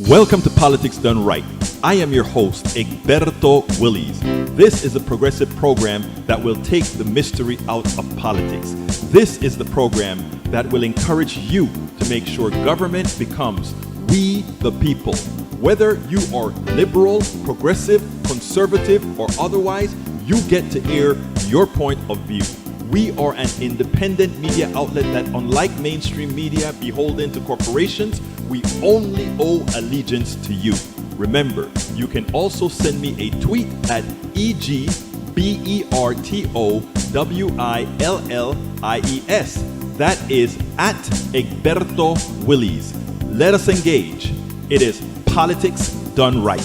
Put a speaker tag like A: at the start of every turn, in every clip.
A: Welcome to Politics Done Right. I am your host, Egberto Willies. This is a progressive program that will take the mystery out of politics. This is the program that will encourage you to make sure government becomes we the people. Whether you are liberal, progressive, conservative, or otherwise, you get to air your point of view. We are an independent media outlet that, unlike mainstream media beholden to corporations, we only owe allegiance to you. Remember, you can also send me a tweet at EGBERTOWILLIES. That is at Egberto Willies. Let us engage. It is Politics Done Right.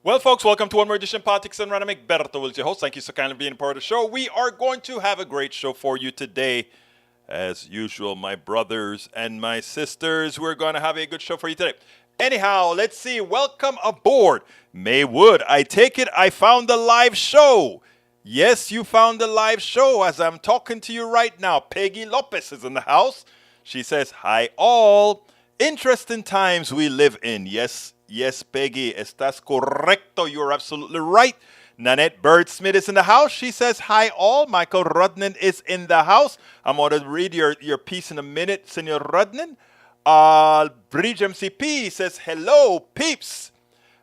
A: Well, folks, welcome to one more edition of Politics Done Right. I'm Egberto Willies, your host. Thank you so kindly for being a part of the show. We are going to have a great show for you today. As usual, my brothers and my sisters, we're going to have a good show for you today. Anyhow, let's see. Welcome aboard. Maywood, I take it I found the live show. Yes, you found the live show as I'm talking to you right now. Peggy Lopez is in the house. She says, hi all. Interesting times we live in. Yes, Peggy, estás correcto. You're absolutely right. Nanette Bird-Smith is in the house. She says, hi all. Michael Rudnan is in the house. I'm going to read your piece in a minute, Senor Rudnan. Bridge MCP says, hello, peeps.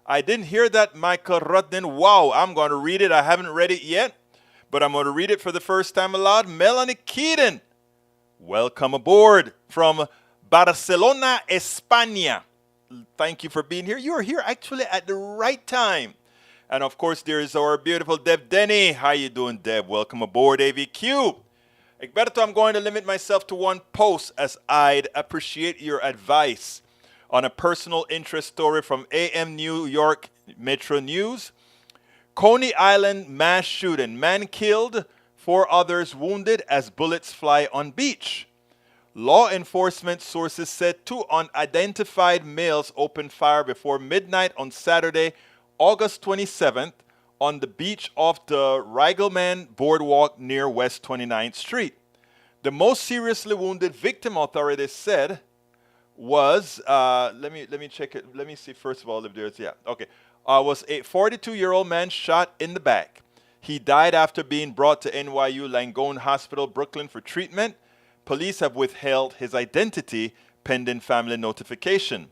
A: I didn't hear that, Michael Rudnan. Wow, I'm going to read it. I haven't read it yet, but I'm going to read it for the first time aloud. Melanie Keaton, welcome aboard from Barcelona, España. Thank you for being here. You are here actually at the right time. And of course, there is our beautiful Deb Denny. How you doing, Deb? Welcome aboard, AVQ. Egberto, I'm going to limit myself to one post as I'd appreciate your advice on a personal interest story from AM New York Metro News. Coney Island mass shooting. Man killed, 4 others wounded as bullets fly on beach. Law enforcement sources said 2 unidentified males opened fire before midnight on Saturday, August 27th, on the beach off the Riegelman Boardwalk near West 29th Street. The most seriously wounded victim, authorities said, was, let me check it. Let me see first of all if there's, was a 42-year-old man shot in the back. He died after being brought to NYU Langone Hospital, Brooklyn for treatment. Police have withheld his identity pending family notification.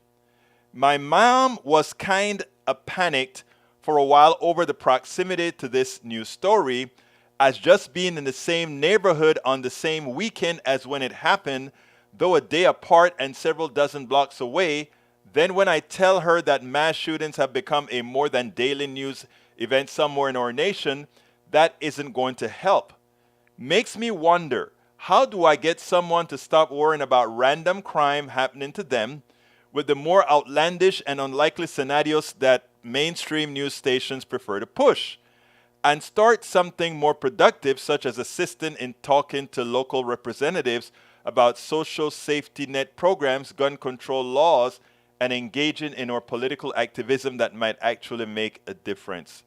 A: My mom was kind of panicked for a while over the proximity to this news story, as just being in the same neighborhood on the same weekend as when it happened, though a day apart and several dozen blocks away. Then when I tell her that mass shootings have become a more than daily news event somewhere in our nation, that isn't going to help. Makes me wonder, how do I get someone to stop worrying about random crime happening to them with the more outlandish and unlikely scenarios that mainstream news stations prefer to push, and start something more productive, such as assisting in talking to local representatives about social safety net programs, gun control laws, and engaging in our political activism that might actually make a difference.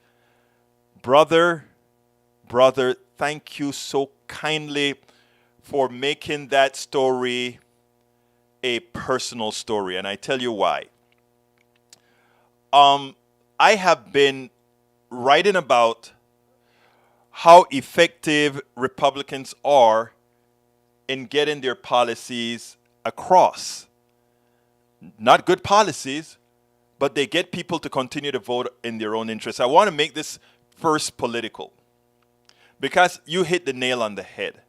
A: Brother, thank you so kindly for making that story a personal story, and I tell you why. I have been writing about how effective Republicans are in getting their policies across. Not good policies, but they get people to continue to vote in their own interest. I want to make this first political because you hit the nail on the head.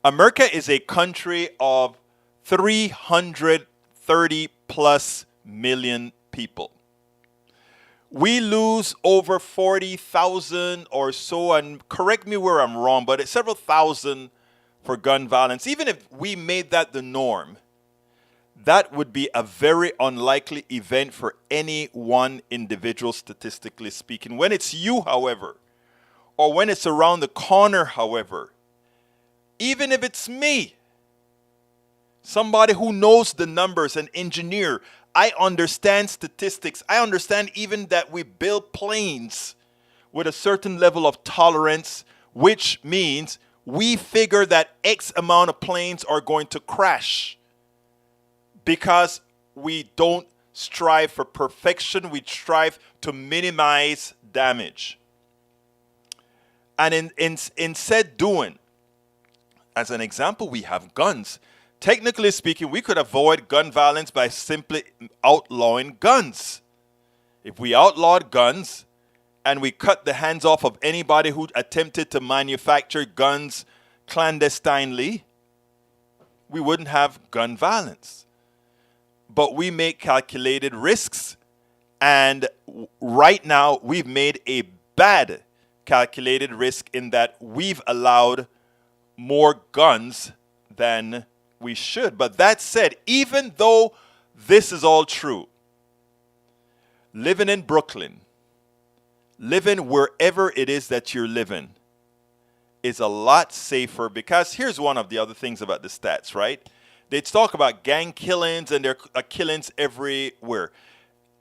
A: America is a country of 330 plus million people. We lose over 40,000 or so, and correct me where I'm wrong, but it's several thousand for gun violence. Even if we made that the norm, that would be a very unlikely event for any one individual, statistically speaking. When it's you, however, or when it's around the corner, however, even if it's me, somebody who knows the numbers, an engineer, I understand statistics. I understand even that we build planes with a certain level of tolerance, which means we figure that X amount of planes are going to crash because we don't strive for perfection. We strive to minimize damage. And in said doing, as an example, we have guns. Technically speaking, we could avoid gun violence by simply outlawing guns. If we outlawed guns and we cut the hands off of anybody who attempted to manufacture guns clandestinely, we wouldn't have gun violence. But we make calculated risks, and right now we've made a bad calculated risk in that we've allowed more guns than we should. But that said, even though this is all true, living in Brooklyn, living wherever it is that you're living, is a lot safer, because here's one of the other things about the stats, right? They talk about gang killings, and there are killings everywhere.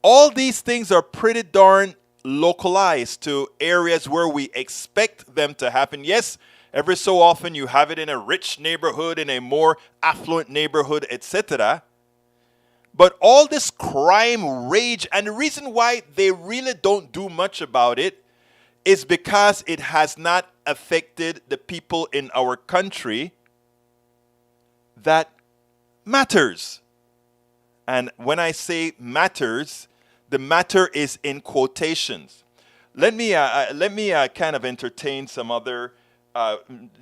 A: All these things are pretty darn localized to areas where we expect them to happen. Yes, every so often you have it in a rich neighborhood, in a more affluent neighborhood, etc. But all this crime rage, and the reason why they really don't do much about it is because it has not affected the people in our country that matters. And when I say matters, the matter is in quotations. Let me kind of entertain some other.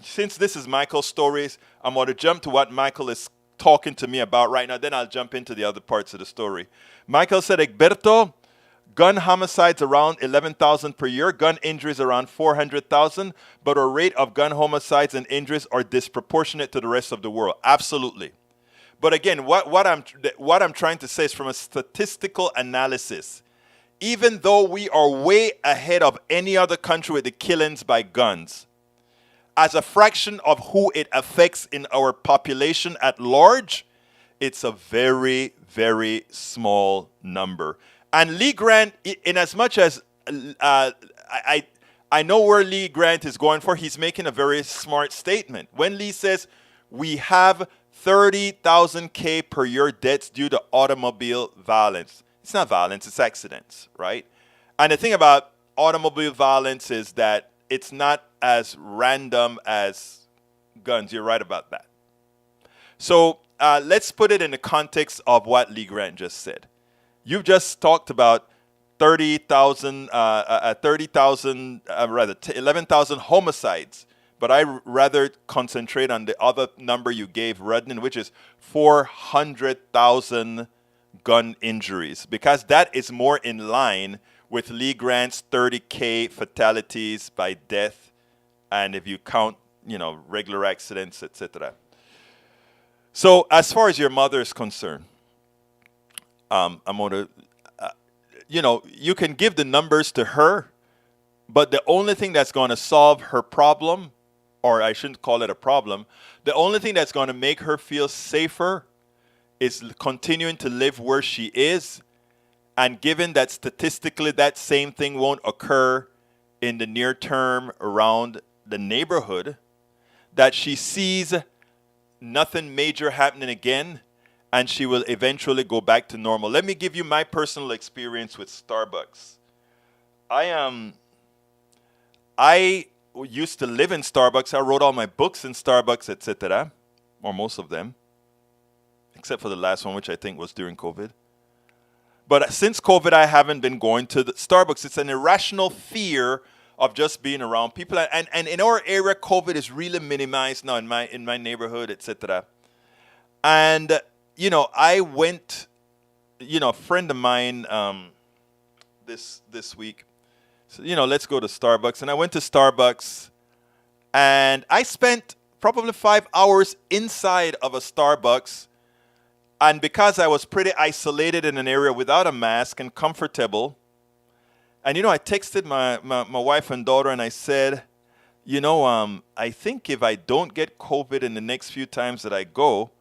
A: Since this is Michael's stories, I'm going to jump to what Michael is talking to me about right now. Then I'll jump into the other parts of the story. Michael said, Egberto, gun homicides around 11,000 per year, gun injuries around 400,000, but our rate of gun homicides and injuries are disproportionate to the rest of the world. Absolutely. But again, what I'm trying to say is, from a statistical analysis, even though we are way ahead of any other country with the killings by guns, as a fraction of who it affects in our population at large, it's a very, very small number. And Lee Grant, in as much as I know where Lee Grant is going for, he's making a very smart statement. When Lee says we have 30,000 per year deaths due to automobile violence. It's not violence, it's accidents, right? And the thing about automobile violence is that it's not as random as guns. You're right about that. So let's put it in the context of what Lee Grant just said. You've just talked about 11,000 homicides. But I rather concentrate on the other number you gave, Rudnin, which is 400,000 gun injuries, because that is more in line with Lee Grant's 30K fatalities by death, and if you count, regular accidents, etc. So as far as your mother is concerned, I'm going to, you can give the numbers to her, but the only thing that's going to solve her problem, or I shouldn't call it a problem, the only thing that's going to make her feel safer is continuing to live where she is. And given that statistically that same thing won't occur in the near term around the neighborhood, that she sees nothing major happening again, and she will eventually go back to normal. Let me give you my personal experience with Starbucks. I used to live in Starbucks. I wrote all my books in Starbucks, etc., or most of them, except for the last one, which I think was during COVID. But since COVID, I haven't been going to the Starbucks. It's an irrational fear of just being around people. And in our area, COVID is really minimized now in my neighborhood, etc. And, I went, a friend of mine this week, so, let's go to Starbucks. And I went to Starbucks, and I spent probably 5 hours inside of a Starbucks. And because I was pretty isolated in an area without a mask and comfortable, and, I texted my wife and daughter, and I said, I think if I don't get COVID in the next few times that I go,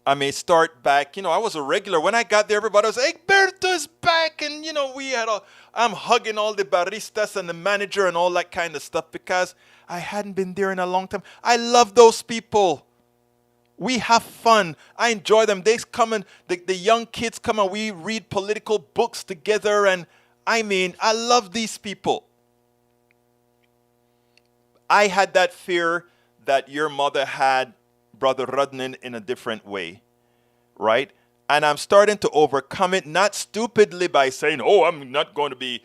A: I may start back. I was a regular. When I got there, everybody was like, Egberto is back, and, I'm hugging all the baristas and the manager and all that kind of stuff because I hadn't been there in a long time. I love those people. We have fun. I enjoy them. They come and the young kids come and we read political books together. And I love these people. I had that fear that your mother had, Brother Rudnin, in a different way, right? And I'm starting to overcome it, not stupidly by saying, oh, I'm not going to be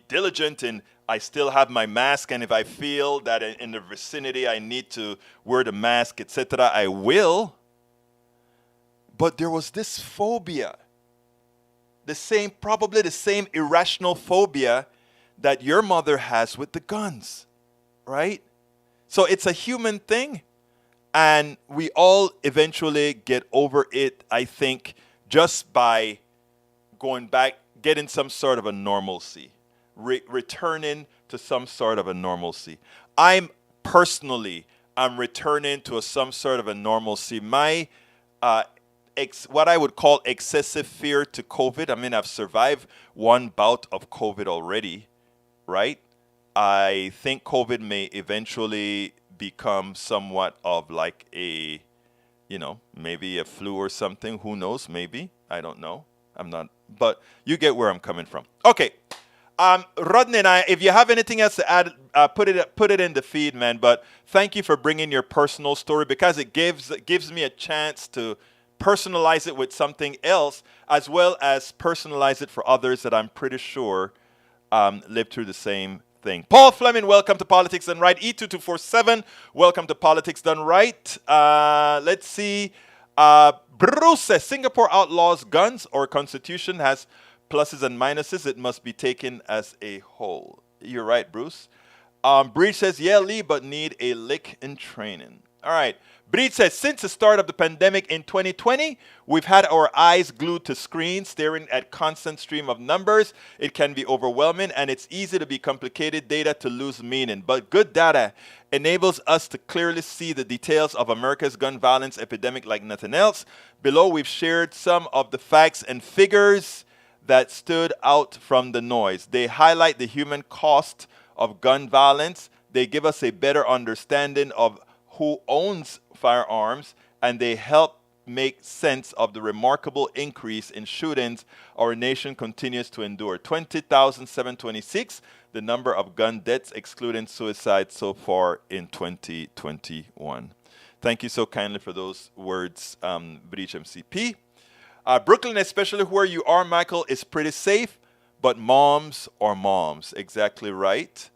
A: diligent and I still have my mask, and if I feel that in the vicinity I need to wear the mask, etc., I will. But there was this phobia, probably the same irrational phobia that your mother has with the guns, right? So it's a human thing, and we all eventually get over it, I think, just by going back, getting some sort of a normalcy. Returning to some sort of a normalcy. I'm returning to some sort of a normalcy. My what I would call excessive fear to COVID. I've survived one bout of COVID already, right? I think COVID may eventually become somewhat of like maybe a flu or something. Who knows? Maybe. I don't know. I'm not. But you get where I'm coming from. Okay. Rodney and I, if you have anything else to add, put it in the feed, man. But thank you for bringing your personal story because it gives me a chance to personalize it with something else, as well as personalize it for others that I'm pretty sure lived through the same thing. Paul Fleming, welcome to Politics Done Right. E2247, welcome to Politics Done Right. Let's see. Bruce says Singapore outlaws guns or constitution has pluses and minuses. It must be taken as a whole. You're right, Bruce. Breed says, yeah, Lee, but need a lick in training. All right. Breed says, since the start of the pandemic in 2020, we've had our eyes glued to screens, staring at constant stream of numbers. It can be overwhelming, and it's easy to be complicated data to lose meaning. But good data enables us to clearly see the details of America's gun violence epidemic like nothing else. Below, we've shared some of the facts and figures that stood out from the noise. They highlight the human cost of gun violence. They give us a better understanding of who owns firearms, and they help make sense of the remarkable increase in shootings our nation continues to endure. 20,726, the number of gun deaths excluding suicide so far in 2021. Thank you so kindly for those words, Breach MCP. Brooklyn, especially where you are, Michael, is pretty safe, but moms are moms. Exactly right.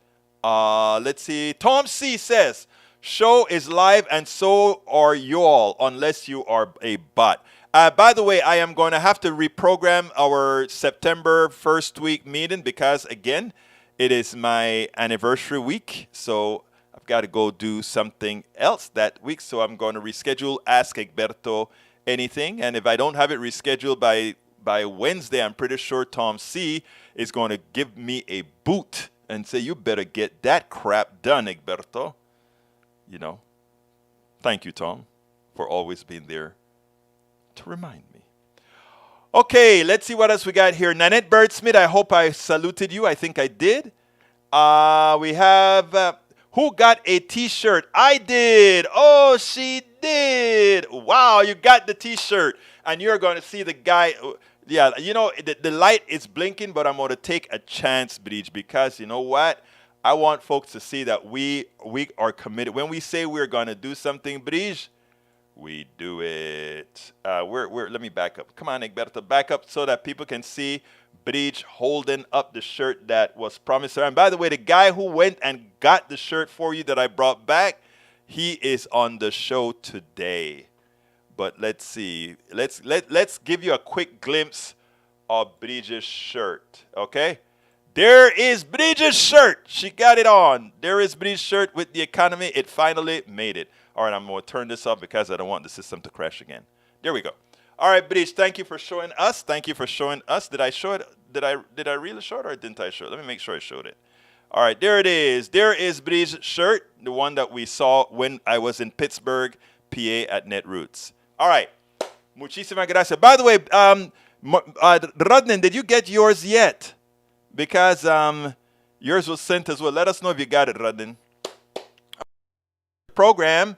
A: Let's see. Tom C. says, show is live and so are you all, unless you are a bot. By the way, I am going to have to reprogram our September first week meeting because, again, it is my anniversary week. So I've got to go do something else that week. So I'm going to reschedule Ask Egberto Anything, and if I don't have it rescheduled by Wednesday, I'm pretty sure Tom C is going to give me a boot and say, you better get that crap done, Egberto. Thank you, Tom, for always being there to remind me. Okay, let's see what else we got here. Nanette Birdsmith, I hope I saluted you. I think I did. We have who got a t-shirt? I did. Oh, she did. Wow, you got the t-shirt. And you're going to see the guy. Yeah, the light is blinking, but I'm going to take a chance, Breach, because you know what? I want folks to see that we are committed. When we say we're going to do something, Breach, we do it. Let me back up. Come on, Egberto, back up so that people can see Breach holding up the shirt that was promised her. And by the way, the guy who went and got the shirt for you that I brought back, he is on the show today. But let's see. Let's give you a quick glimpse of Breach's shirt. Okay? There is Breach's shirt. She got it on. There is Breach's shirt with the economy. It finally made it. All right, I'm going to turn this off because I don't want the system to crash again. There we go. All right, Breach, thank you for showing us. Thank you for showing us. Did I show it? Did I really show it or didn't I show it? Let me make sure I showed it. All right, there it is. There is Breach's shirt, the one that we saw when I was in Pittsburgh, PA at Netroots. All right. Muchísimas gracias. By the way, Rodnan, did you get yours yet? Because yours was sent as well. Let us know if you got it, Rodnan. Program.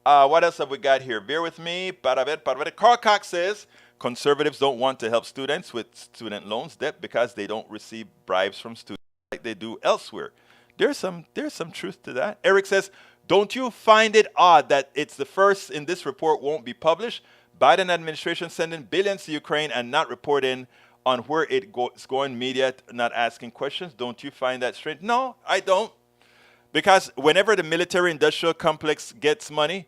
A: What else have we got here? Bear with me. Para ver. Carl Cox says conservatives don't want to help students with student loans debt because they don't receive bribes from students like they do elsewhere. There's some truth to that. Eric says, don't you find it odd that it's the first in this report won't be published? Biden administration sending billions to Ukraine and not reporting on where it's going, media not asking questions. Don't you find that strange? No, I don't. Because whenever the military-industrial complex gets money,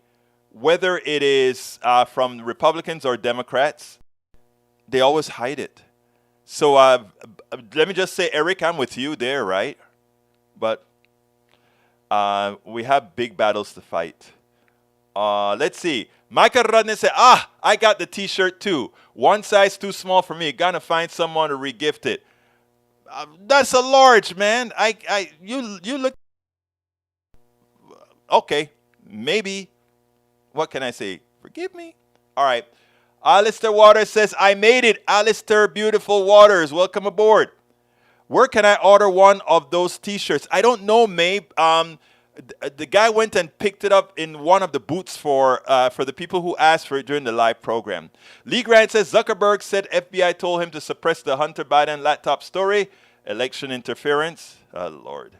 A: whether it is from Republicans or Democrats, they always hide it. So let me just say, Eric, I'm with you there, right? But we have big battles to fight. Let's see. Michael Rodney said, I got the T-shirt too. One size too small for me. Gonna find someone to regift it. That's a large, man. You look. Okay, maybe. What can I say? Forgive me. All right. Alistair Waters says, I made it. Alistair Beautiful Waters, welcome aboard. Where can I order one of those T-shirts? I don't know, Mabe. The guy went and picked it up in one of the booths for the people who asked for it during the live program. Lee Grant says, Zuckerberg said FBI told him to suppress the Hunter Biden laptop story. Election interference. Oh, Lord.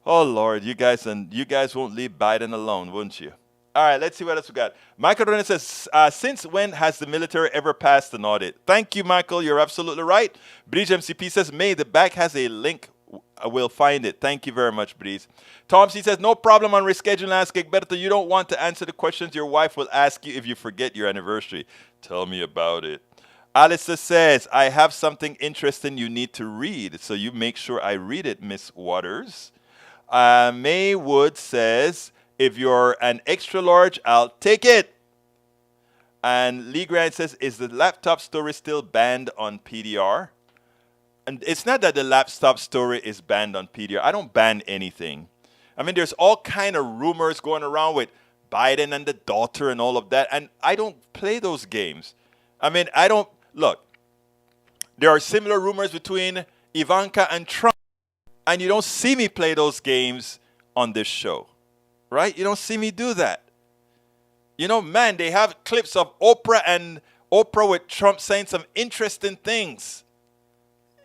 A: Oh, Lord. You guys won't leave Biden alone, won't you? All right, let's see what else we got. Michael Ronan says, since when has the military ever passed an audit? Thank you, Michael. You're absolutely right. Breeze MCP says, May, the back has a link. We'll find it. Thank you very much, Breeze. Tom C says, no problem on rescheduling. Ask Egberto. You don't want to answer the questions your wife will ask you if you forget your anniversary. Tell me about it. Alistair says, I have something interesting you need to read, so you make sure I read it, Miss Waters. May Wood says, if you're an extra large, I'll take it. And Lee Grant says, is the laptop story still banned on PDR? And it's not that the laptop story is banned on PDR. I don't ban anything. I mean, there's all kind of rumors going around with Biden and the daughter and all of that. And I don't play those games. I mean, I don't, look, there are similar rumors between Ivanka and Trump. And you don't see me play those games on this show. Right? You don't see me do that. You know, man, they have clips of Oprah with Trump saying some interesting things.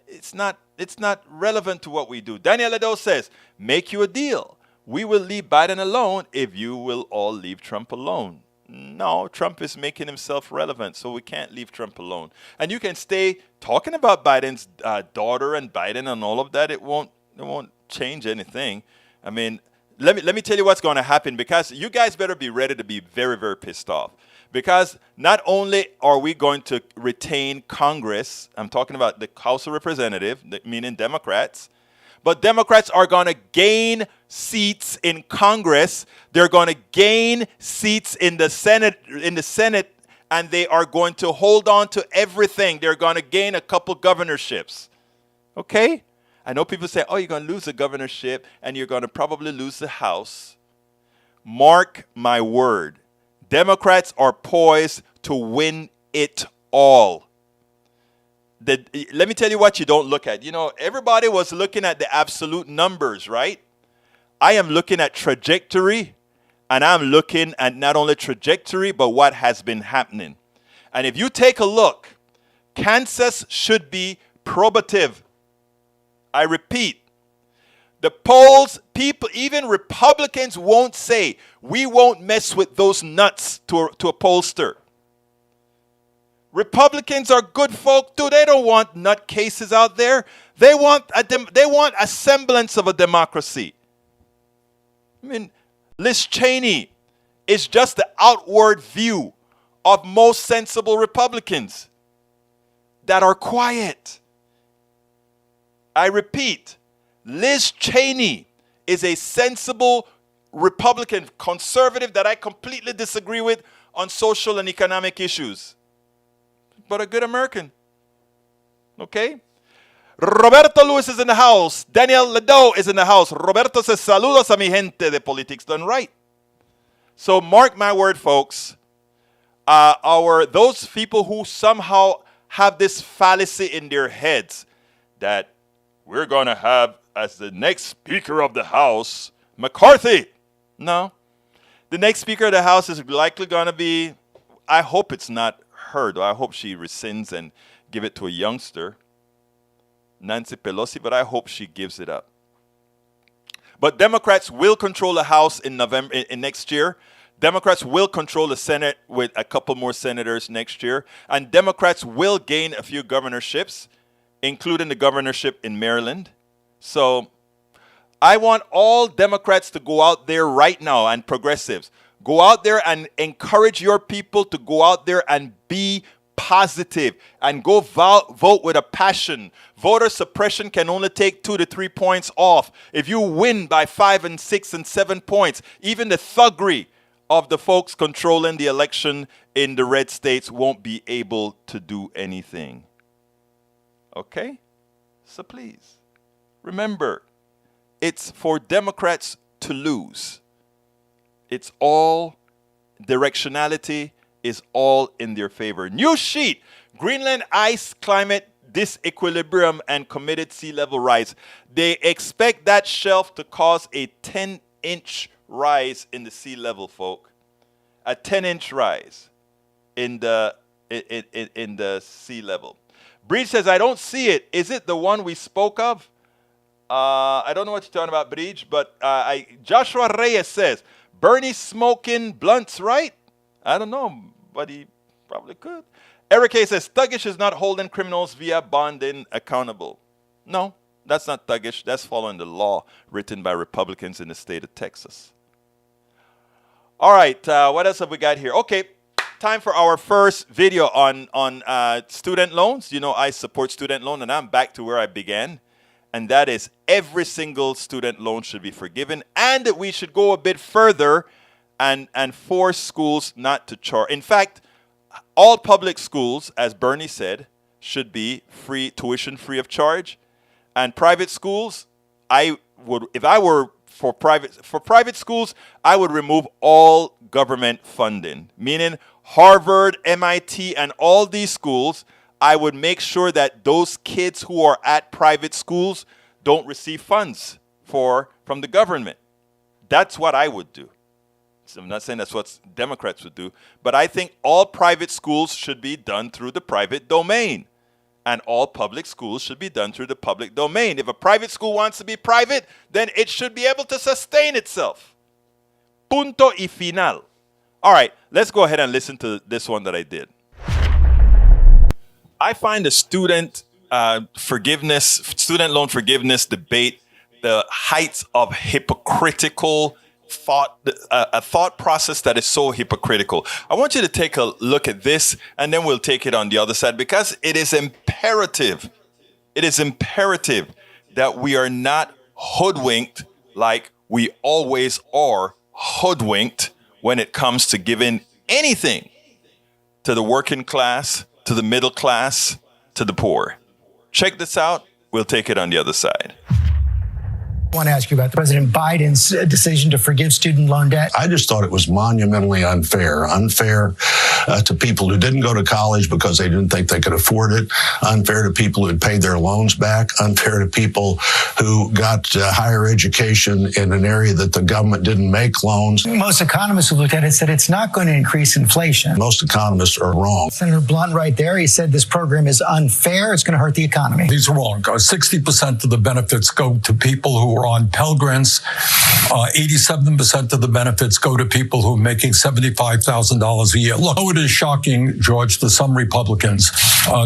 A: It's not relevant to what we do. Daniel Ledo says, make you a deal. We will leave Biden alone if you will all leave Trump alone. No, Trump is making himself relevant, so we can't leave Trump alone. And you can stay talking about Biden's daughter and Biden and all of that. It won't change anything. I mean, let me tell you what's going to happen, because you guys better be ready to be very, very pissed off. Because not only are we going to retain Congress, I'm talking about the House of Representatives, meaning Democrats, but Democrats are going to gain seats in Congress. They're going to gain seats in the Senate, and they are going to hold on to everything. They're going to gain a couple governorships. Okay? I know people say, oh, you're going to lose the governorship and you're going to probably lose the House. Mark my word. Democrats are poised to win it all. Let me tell you what you don't look at. You know, everybody was looking at the absolute numbers, right? I am looking at trajectory, and I'm looking at not only trajectory, but what has been happening. And if you take a look, Kansas should be probative. I repeat, the polls, people, even Republicans won't say, we won't mess with those nuts to a pollster. Republicans are good folk too. They don't want nut cases out there. They want a semblance of a democracy. I mean, Liz Cheney is just the outward view of most sensible Republicans that are quiet. I repeat, Liz Cheney is a sensible Republican, conservative that I completely disagree with on social and economic issues, but a good American. Okay? Roberto Lewis is in the house. Daniel Ledo is in the house. Roberto says, saludos a mi gente de Politics Done Right. So mark my word, folks. Those people who somehow have this fallacy in their heads that we're going to have as the next Speaker of the House McCarthy. No. The next Speaker of the House is likely going to be, I hope it's not her, though. I hope she rescinds and give it to a youngster, Nancy Pelosi, but I hope she gives it up. But Democrats will control the House in next year. Democrats will control the Senate with a couple more senators next year. And Democrats will gain a few governorships, including the governorship in Maryland. So I want all Democrats to go out there right now, and progressives, go out there and encourage your people to go out there and be positive and go vote with a passion. Voter suppression can only take 2 to 3 points off. If you win by 5 and 6 and 7 points, even the thuggery of the folks controlling the election in the red states won't be able to do anything. Okay? So please, remember, it's for Democrats to lose. It's all, directionality is all in their favor. New sheet, Greenland ice climate disequilibrium and committed sea level rise. They expect that shelf to cause a 10-inch rise in the sea level, folk. A 10-inch rise in the sea level. Breach says, I don't see it. Is it the one we spoke of? I don't know what you're talking about, Breach, but Joshua Reyes says, Bernie smoking blunts, right? I don't know, but he probably could. Eric A says, thuggish is not holding criminals via bonding accountable. No, that's not thuggish. That's following the law written by Republicans in the state of Texas. All right, what else have we got here? Okay, time for our first video on student loans. You know, I support student loan, and I'm back to where I began. And that is every single student loan should be forgiven. And we should go a bit further and force schools not to charge. In fact, all public schools, as Bernie said, should be free, tuition free of charge. And private schools, I would, if I were for private schools, I would remove all government funding, meaning Harvard, MIT, and all these schools. I would make sure that those kids who are at private schools don't receive funds from the government. That's what I would do. So I'm not saying that's what Democrats would do, but I think all private schools should be done through the private domain, and all public schools should be done through the public domain. If a private school wants to be private, then it should be able to sustain itself. Punto y final. All right, let's go ahead and listen to this one that I did. I find the student loan forgiveness debate the heights of hypocritical thought, a thought process that is so hypocritical. I want you to take a look at this, and then we'll take it on the other side, because it is imperative. It is imperative that we are not hoodwinked like we always are hoodwinked when it comes to giving anything to the working class, to the middle class, to the poor. Check this out. We'll take it on the other side.
B: I want to ask you about President Biden's decision to forgive student loan debt.
C: I just thought it was monumentally unfair to people who didn't go to college because they didn't think they could afford it, unfair to people who had paid their loans back, unfair to people who got higher education in an area that the government didn't make loans.
B: Most economists who looked at it said it's not going to increase inflation.
C: Most economists are wrong.
B: Senator Blunt right there, he said this program is unfair. It's going to hurt the economy.
D: He's wrong. 60% of the benefits go to people who are on Pell Grants. 87% of the benefits go to people who are making $75,000 a year. Look, it is shocking, George, to some Republicans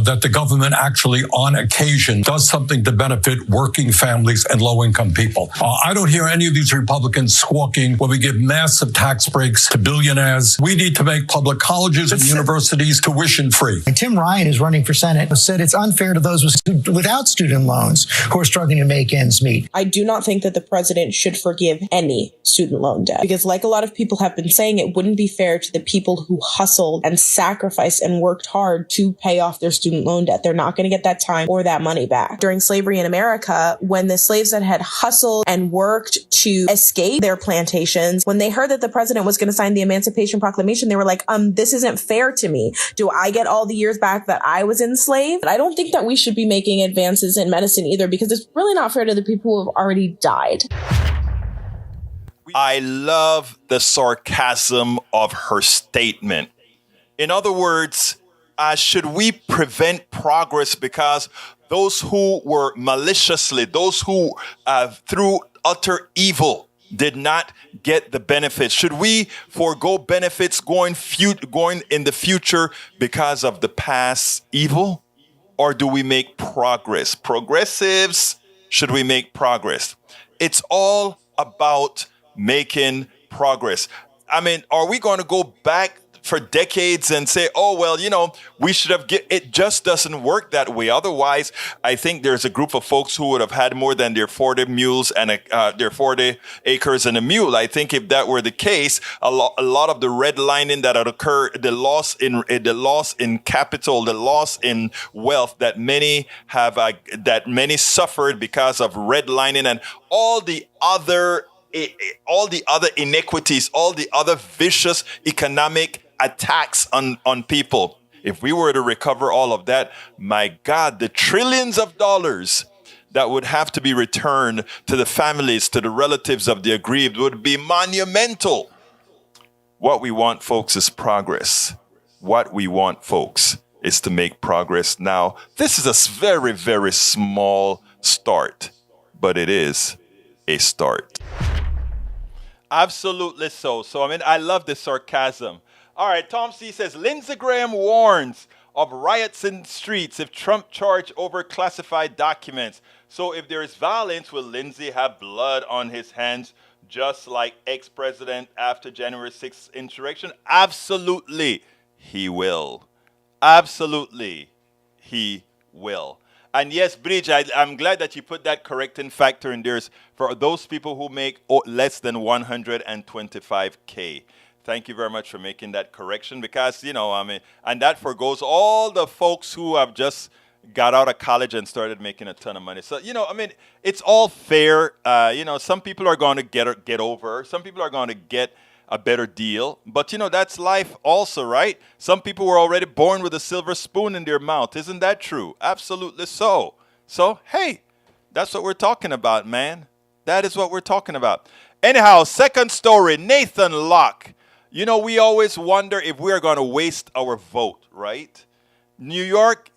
D: that the government actually, on occasion, does something to benefit working families and low-income people. I don't hear any of these Republicans squawking when we give massive tax breaks to billionaires. We need to make public colleges and universities tuition-free.
B: Tim Ryan is running for Senate, said it's unfair to those without student loans who are struggling to make ends meet.
E: I do not think that the president should forgive any student loan debt. Because like a lot of people have been saying, it wouldn't be fair to the people who hustled and sacrificed and worked hard to pay off their student loan debt. They're not going to get that time or that money back. During slavery in America, when the slaves that had hustled and worked to escape their plantations, when they heard that the president was going to sign the Emancipation Proclamation, they were like, this isn't fair to me. Do I get all the years back that I was enslaved? I don't think that we should be making advances in medicine either, because it's really not fair to the people who have already died.
A: I love the sarcasm of her statement. In other words, should we prevent progress because those who were maliciously, those who through utter evil did not get the benefits? Should we forego benefits going in the future because of the past evil? Or do we make progress? Progressives, should we make progress? It's all about making progress. I mean, are we going to go back for decades and say, oh, well, we should have it just doesn't work that way. Otherwise, I think there's a group of folks who would have had more than their 40 mules and their 40 acres and a mule. I think if that were the case, a lot of the redlining that had occurred, the loss in capital, the loss in wealth that many have, that many suffered because of redlining and all the other inequities, all the other vicious economic attacks on people. If we were to recover all of that, my God, the trillions of dollars that would have to be returned to the families, to the relatives of the aggrieved would be monumental. What we want, folks, is progress. What we want, folks, is to make progress now. This is a very, very small start, but it is a start. Absolutely so. So, I mean, I love the sarcasm. All right, Tom C. says, Lindsey Graham warns of riots in streets if Trump charged over classified documents. So if there is violence, will Lindsey have blood on his hands, just like ex-president after January 6th insurrection? Absolutely, he will. Absolutely, he will. And yes, Bridge, I'm glad that you put that correcting factor in there for those people who make less than 125K. Thank you very much for making that correction because, and that forgoes all the folks who have just got out of college and started making a ton of money. So, it's all fair. Some people are going to get over. Some people are going to get a better deal. But, that's life also, right? Some people were already born with a silver spoon in their mouth. Isn't that true? Absolutely so. So, hey, that's what we're talking about, man. That is what we're talking about. Anyhow, second story, Nathan Locke. We always wonder if we're going to waste our vote, right? New York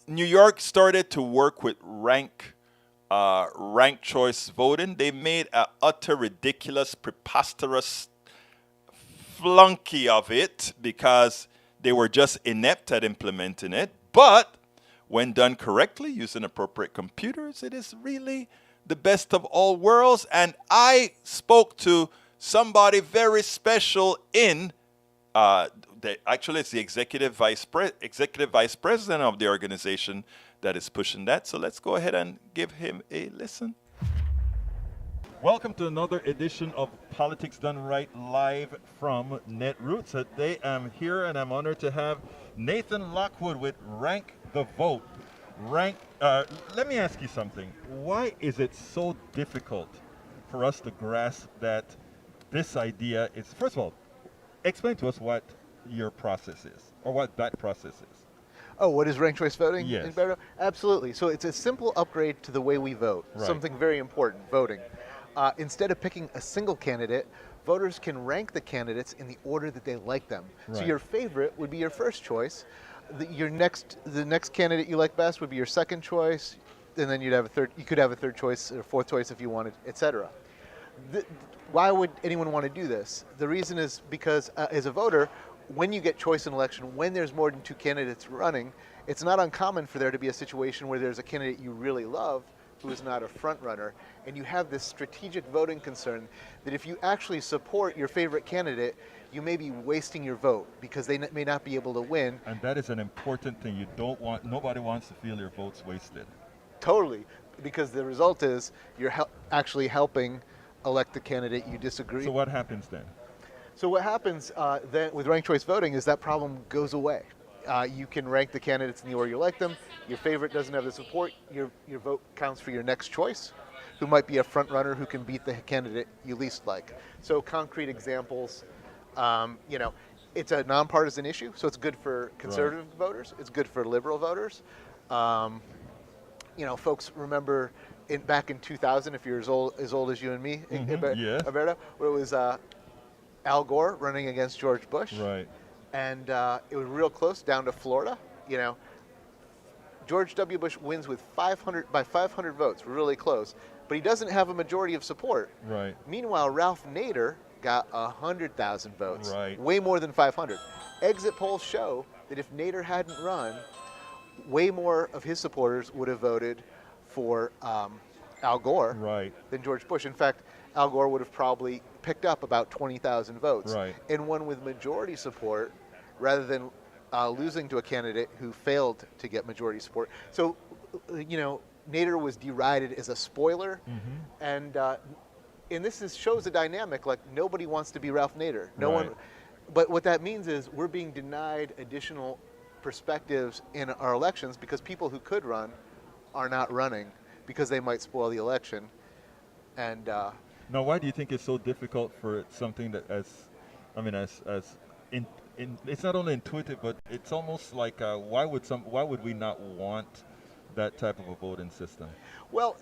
A: started to work with ranked choice voting. They made an utter ridiculous, preposterous flunky of it because they were just inept at implementing it. But when done correctly, using appropriate computers, it is really the best of all worlds. And I spoke to somebody very special in it's the executive vice president of the organization that is pushing that. So let's go ahead and give him a listen. Welcome to another edition of Politics Done Right live from Netroots. Today I'm here and I'm honored to have Nathan Lockwood with Rank the Vote. Let me ask you something. Why is it so difficult for us to grasp that this idea is, first of all, explain to us what your process is, or what that process is.
F: Oh, what is ranked choice voting?
A: Yes.
F: Absolutely. So it's a simple upgrade to the way we vote,
A: Right.
F: Something very important, voting. Instead of picking a single candidate, voters can rank the candidates in the order that they like them. So
A: Right.
F: your favorite would be your first choice. The next candidate you like best would be your second choice, and then you'd have a third. You could have a third choice or fourth choice if you wanted, etc. Why would anyone want to do this? The reason is because as a voter, when you get choice in election, when there's more than two candidates running, it's not uncommon for there to be a situation where there's a candidate you really love who is not a front runner, and you have this strategic voting concern that if you actually support your favorite candidate, you may be wasting your vote because they may not be able to win.
A: And that is an important thing. Nobody wants to feel your vote's wasted.
F: Totally, because the result is you're actually helping elect the candidate you disagree.
A: So what happens then?
F: So what happens then with ranked choice voting is that problem goes away. You can rank the candidates in the order you like them. Your favorite doesn't have the support. Your vote counts for your next choice, who might be a front runner who can beat the candidate you least like. So concrete examples, it's a nonpartisan issue, so it's good for conservative voters. It's good for liberal voters. Folks remember back in 2000, if you're as old as you and me,
A: Yeah.
F: Alberto, where it was Al Gore running against George Bush.
A: Right.
F: And it was real close down to Florida. George W. Bush wins with 500 votes, really close, but he doesn't have a majority of support.
A: Right.
F: Meanwhile, Ralph Nader got 100,000 votes,
A: Right.
F: way more than 500. Exit polls show that if Nader hadn't run, way more of his supporters would have voted for Al Gore
A: Right.
F: than George Bush. In fact, Al Gore would have probably picked up about 20,000 votes
A: Right.
F: and won with majority support rather than losing to a candidate who failed to get majority support. So, Nader was derided as a spoiler, and this shows a dynamic, like nobody wants to be Ralph Nader. No
A: Right.
F: one. But what that means is we're being denied additional perspectives in our elections because people who could run are not running because they might spoil the election. And
A: Now, why do you think it's so difficult for something that it's not only intuitive, but it's almost like why would we not want that type of a voting system?
F: well,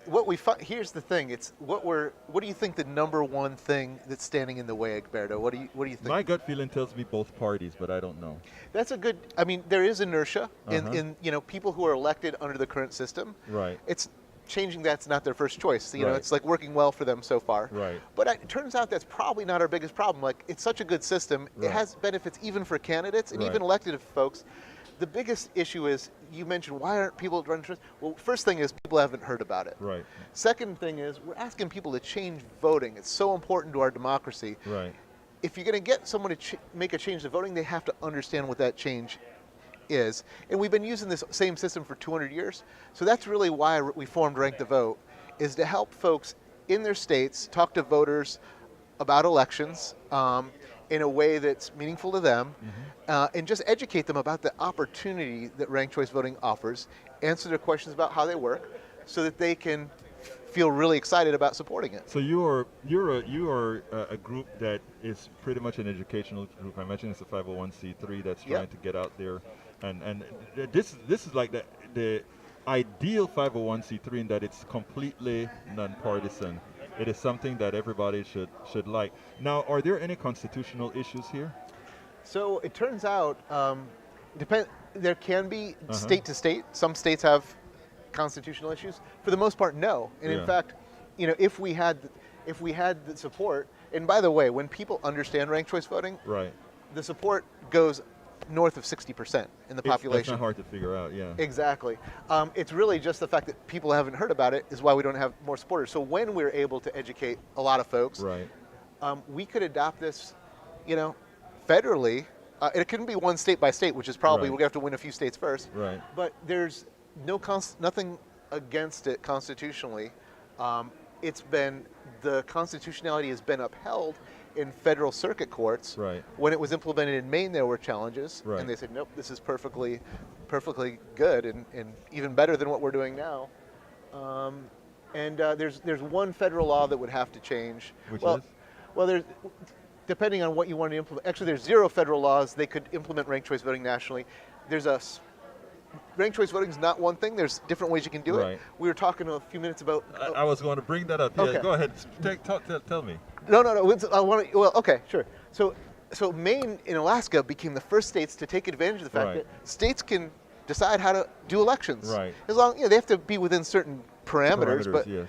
F: here's the thing: what do you think the number one thing that's standing in the way, Egberto? What do you think?
A: My gut feeling tells me both parties, but I don't know.
F: That's a good. I mean, there is inertia in people who are elected under the current system.
A: Right.
F: It's changing that's not their first choice.
A: Right.
F: It's like working well for them so far.
A: Right.
F: But it turns out that's probably not our biggest problem. Like, it's such a good system.
A: Right.
F: It has benefits even for candidates and
A: Right.
F: even elected folks. The biggest issue is, you mentioned, why aren't people running? Well, first thing is people haven't heard about it.
A: Right.
F: Second thing is we're asking people to change voting. It's so important to our democracy.
A: Right.
F: If you're going to get someone to make a change to voting, they have to understand what that change is. And we've been using this same system for 200 years. So that's really why we formed Rank the Vote, is to help folks in their states talk to voters about elections in a way that's meaningful to them, and just educate them about the opportunity that ranked choice voting offers, answer their questions about how they work, so that they can feel really excited about supporting it.
A: So you are a group that is pretty much an educational group. I imagine it's a 501c3 that's trying
F: Yep.
A: to get out there, and this is like the ideal 501c3 in that it's completely nonpartisan. It is something that everybody should like. Now, are there any constitutional issues here?
F: So it turns out, there can be state to state. Some states have constitutional issues. For the most part, no. And
A: Yeah.
F: in fact, if we had the support, and by the way, when people understand ranked choice voting,
A: Right.
F: the support goes north of 60% in the population.
A: That's not hard to figure out. Yeah.
F: Exactly. It's really just the fact that people haven't heard about it is why we don't have more supporters. So when we're able to educate a lot of folks,
A: Right.
F: we could adopt this, federally. It couldn't be one state by state, which is probably
A: Right.
F: we're going to have to win a few states first.
A: Right.
F: But there's nothing against it constitutionally. The constitutionality has been upheld in federal circuit courts.
A: Right.
F: When it was implemented in Maine, there were challenges,
A: Right.
F: and they said, nope, this is perfectly good and even better than what we're doing now. There's one federal law that would have to change.
A: Which
F: well,
A: is?
F: Well, there's depending on what you want to implement. Actually, there's 0 federal laws. They could implement ranked choice voting nationally. Ranked choice voting is not one thing. There's different ways you can do
A: Right.
F: it. We were talking a few minutes about.
A: I was going to bring that up. Yeah,
F: Okay.
A: go ahead. Tell me.
F: No. I want to. Well, okay, sure. So Maine and Alaska became the first states to take advantage of the fact
A: Right.
F: that states can decide how to do elections.
A: Right.
F: As long, they have to be within certain parameters. But
A: yes.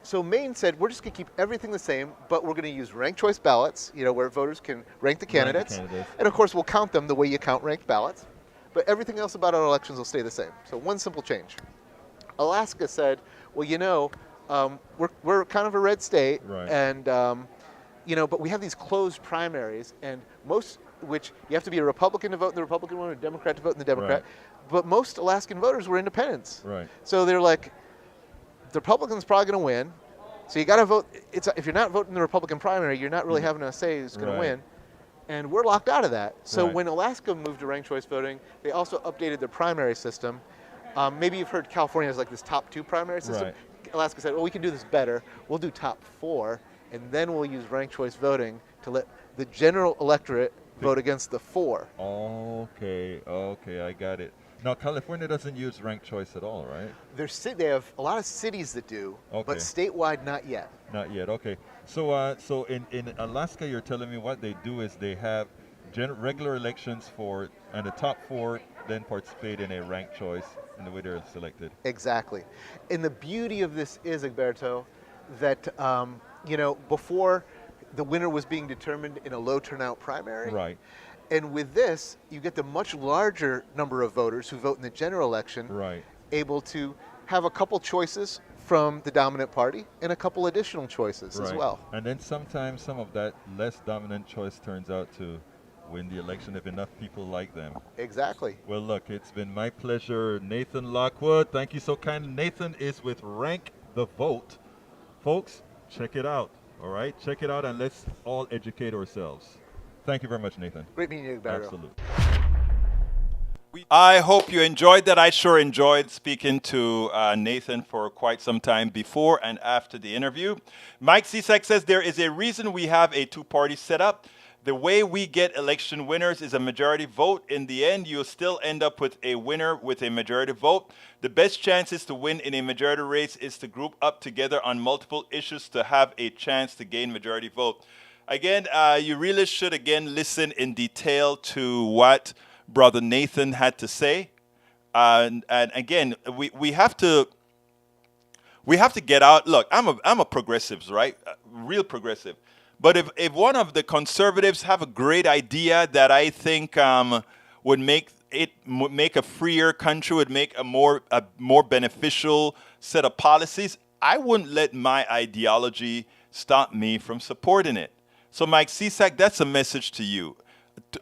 F: so Maine said, we're just going to keep everything the same, but we're going to use ranked choice ballots. Where voters can rank the candidates, and of course we'll count them the way you count ranked ballots. But everything else about our elections will stay the same. So one simple change. Alaska said, well, we're kind of a red state,
A: Right.
F: and but we have these closed primaries, and most which you have to be a Republican to vote in the Republican one, or a Democrat to vote in the Democrat.
A: Right.
F: But most Alaskan voters were independents.
A: Right.
F: So they're like, the Republican's probably going to win. So you got to vote. If you're not voting in the Republican primary, you're not really having a say who's going to win. And we're locked out of that. So when Alaska moved to ranked choice voting, they also updated their primary system. Maybe you've heard California has like this top 2 primary system.
A: Right.
F: Alaska said, well, we can do this better. We'll do top 4, and then we'll use ranked choice voting to let the general electorate vote against the 4.
A: Okay, I got it. Now, California doesn't use ranked choice at all, right?
F: They have a lot of cities that do, but statewide, not yet.
A: Not yet, okay. So in Alaska, you're telling me what they do is they have regular elections and the top 4 then participate in a ranked choice in the way they're selected.
F: Exactly. And the beauty of this is, Egberto, that, before the winner was being determined in a low turnout primary.
A: Right.
F: And with this, you get the much larger number of voters who vote in the general election, able to have a couple choices from the dominant party and a couple additional choices as well.
A: And then sometimes some of that less dominant choice turns out to win the election if enough people like them.
F: Exactly.
A: Well, look, it's been my pleasure. Nathan Lockwood, thank you so kindly. Nathan is with Rank the Vote. Folks, check it out, all right? Check it out and let's all educate ourselves. Thank you very much, Nathan.
F: Great meeting you, Egberto.
A: Absolutely. I hope you enjoyed that. I sure enjoyed speaking to Nathan for quite some time before and after the interview. Mike Cisak says there is a reason we have a 2-party setup. The way we get election winners is a majority vote. In the end, you'll still end up with a winner with a majority vote. The best chances to win in a majority race is to group up together on multiple issues to have a chance to gain majority vote. Again, you really should, listen in detail to what Brother Nathan had to say. And again, we have to get out. Look, I'm a progressive, right? Real progressive. But if one of the conservatives have a great idea that I think would make a freer country, would make a more beneficial set of policies, I wouldn't let my ideology stop me from supporting it. So, Mike Cisak, that's a message to you.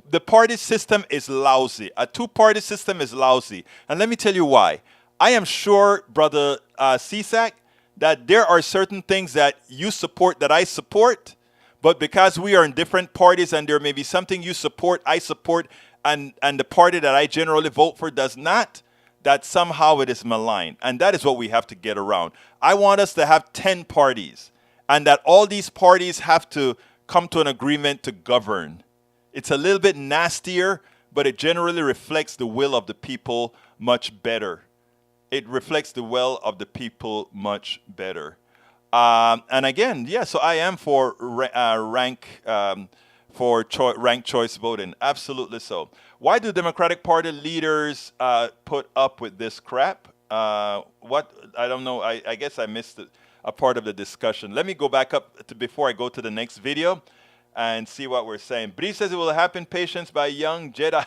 A: The party system is lousy. A 2-party system is lousy. And let me tell you why. I am sure, Brother Cisak, that there are certain things that you support that I support, but because we are in different parties and there may be something you support, I support, and the party that I generally vote for does not, that somehow it is malign. And that is what we have to get around. I want us to have 10 parties, and that all these parties have to come to an agreement to govern. It's a little bit nastier, but it generally reflects the will of the people much better. It reflects the will of the people much better. And again, so I am for ranked choice voting. Absolutely so. Why do Democratic Party leaders put up with this crap? What? I don't know. I guess I missed a part of the discussion. Let me go back up to before I go to the next video and see what we're saying. Bree says it will happen. Patience by Young Jedi.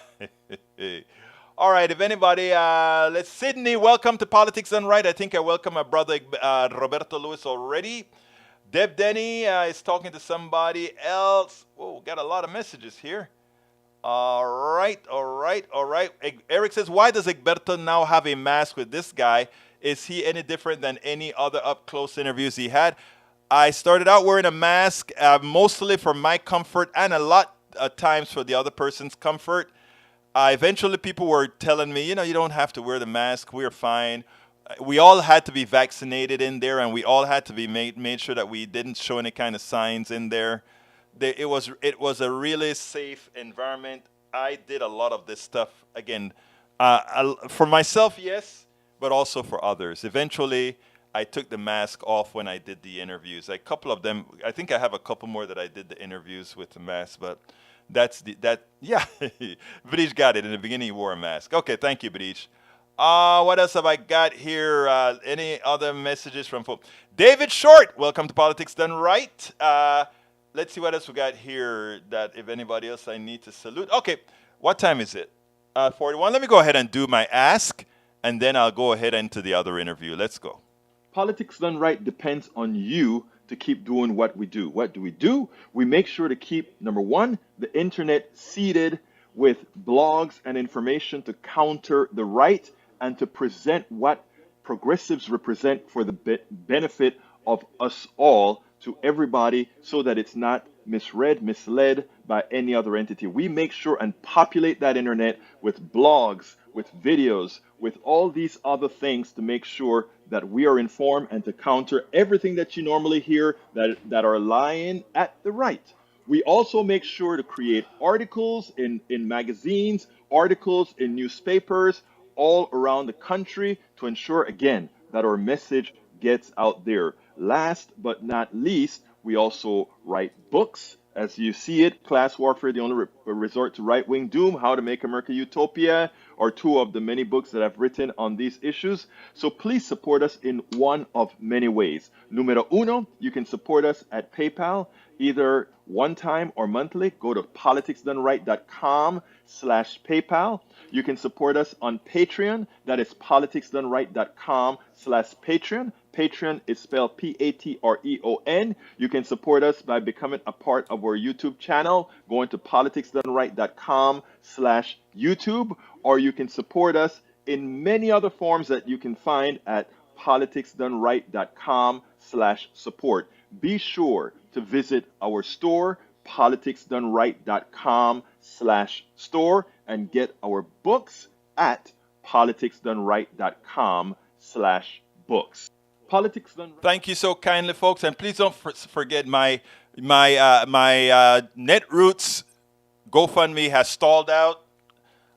A: All right, if anybody, let's Sydney, welcome to Politics Done Right. I think I welcome my brother Roberto Lewis already. Deb Denny is talking to somebody else. Whoa, got a lot of messages here. All right. Eric says, why does Egberto now have a mask with this guy? Is he any different than any other up-close interviews he had? I started out wearing a mask mostly for my comfort and a lot of times for the other person's comfort. Eventually, people were telling me, you don't have to wear the mask. We're fine. We all had to be vaccinated in there, and we all had to be made sure that we didn't show any kind of signs in there. It was a really safe environment. I did a lot of this stuff, again, for myself, yes, but also for others. Eventually, I took the mask off when I did the interviews. A couple of them, I think I have a couple more that I did the interviews with the mask, but yeah. Brish got it. In the beginning, he wore a mask. Okay, thank you, Brish. What else have I got here? Any other messages from folks? David Short, welcome to Politics Done Right. Let's see what else we got here that if anybody else I need to salute. Okay, what time is it? 41. Let me go ahead and do my ask, and then I'll go ahead into the other interview. Let's go. Politics Done Right depends on you to to keep doing what we do. What do we do? We make sure to keep, number one, the internet seeded with blogs and information to counter the right and to present what progressives represent for the benefit of us all to everybody so that it's not misread, misled by any other entity. We make sure and populate that internet with blogs, with videos, with all these other things to make sure that we are informed and to counter everything that you normally hear that are lying at the right. We also make sure to create articles in magazines, articles in newspapers all around the country to ensure, again, that our message gets out there. Last but not least, we also write books. As you see it, Class Warfare, the only resort to right-wing doom, How to Make America Utopia, are two of the many books that I've written on these issues. So please support us in one of many ways. Numero uno, you can support us at PayPal, either one time or monthly. Go to politicsdoneright.com/PayPal. You can support us on Patreon. That is politicsdoneright.com/Patreon. Patreon is spelled Patreon. You can support us by becoming a part of our YouTube channel, going to politicsdoneright.com/YouTube, or you can support us in many other forms that you can find at politicsdoneright.com/support. Be sure to visit our store, politicsdoneright.com/store, and get our books at politicsdoneright.com/books. Politics Done Right. Thank you so kindly, folks, and please don't forget my Netroots GoFundMe has stalled out.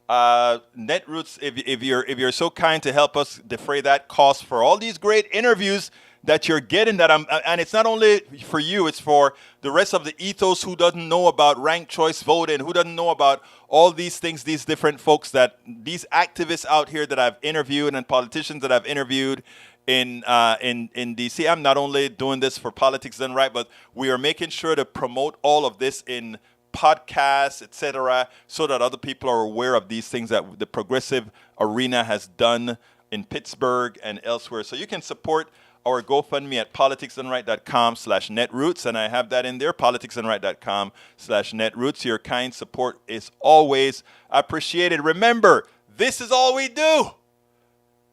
A: Netroots, if you're so kind to help us defray that cost for all these great interviews that you're getting, and it's not only for you, it's for the rest of the ethos who doesn't know about ranked choice voting, who doesn't know about all these things, these different folks, that these activists out here that I've interviewed and politicians that I've interviewed in DC. I'm not only doing this for Politics Done Right, but we are making sure to promote all of this in podcasts, etc., so that other people are aware of these things that the progressive arena has done in Pittsburgh and elsewhere. So you can support our GoFundMe at politicsdoneright.com/netroots, and I have that in there, politicsdoneright.com/netroots. Your kind support is always appreciated. Remember, this is all we do.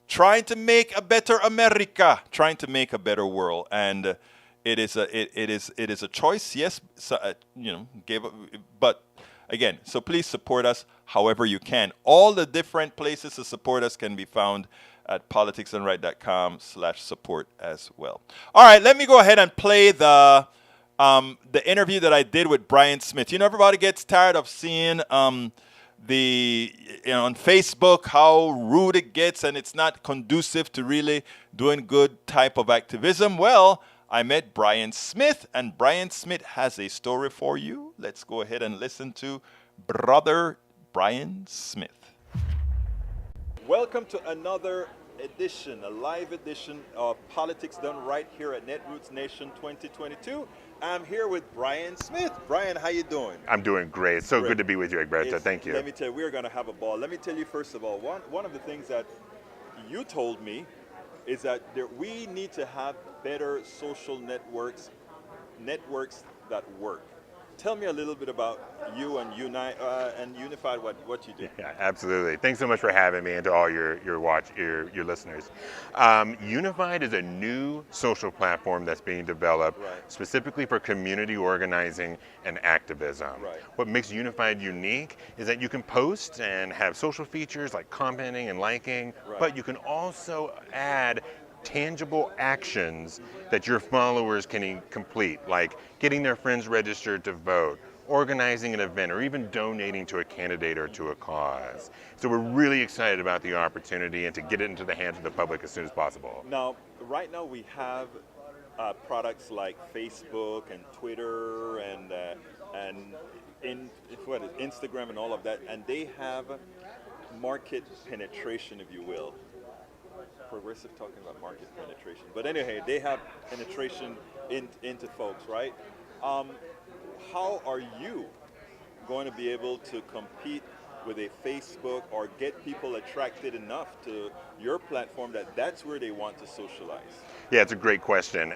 A: Trying to make a better America, trying to make a better world, and it is a choice. Yes, so, but again, so please support us however you can. All the different places to support us can be found at politicsdoneright.com/support as well. All right, let me go ahead and play the interview that I did with Brian Smith. Everybody gets tired of seeing on Facebook how rude it gets and it's not conducive to really doing good type of activism. Well, I met Brian Smith, and Brian Smith has a story for you. Let's go ahead and listen to Brother Brian Smith. Welcome to another edition, a live edition of Politics Done Right here at Netroots Nation 2022. I'm here with Brian Smith. Brian, how you doing?
G: I'm doing great. It's so good to be with you, Egberto. Thank you.
A: Let me tell you, we're going to have a ball. Let me tell you, first of all, one of the things that you told me is that we need to have better social networks that work. Tell me a little bit about you and Unified, what you do.
G: Yeah, absolutely. Thanks so much for having me, and to all your listeners. Unified is a new social platform that's being developed specifically for community organizing and activism.
A: Right.
G: What makes Unified unique is that you can post and have social features like commenting and liking, but you can also add tangible actions that your followers can complete, like getting their friends registered to vote, organizing an event, or even donating to a candidate or to a cause. So we're really excited about the opportunity and to get it into the hands of the public as soon as possible.
A: Now, right now we have products like Facebook and Twitter and Instagram and all of that, and they have market penetration, if you will. Progressive talking about market penetration, but anyway, they have penetration into folks, right? How are you going to be able to compete with a Facebook, or get people attracted enough to your platform that that's where they want to socialize?
G: Yeah, it's a great question.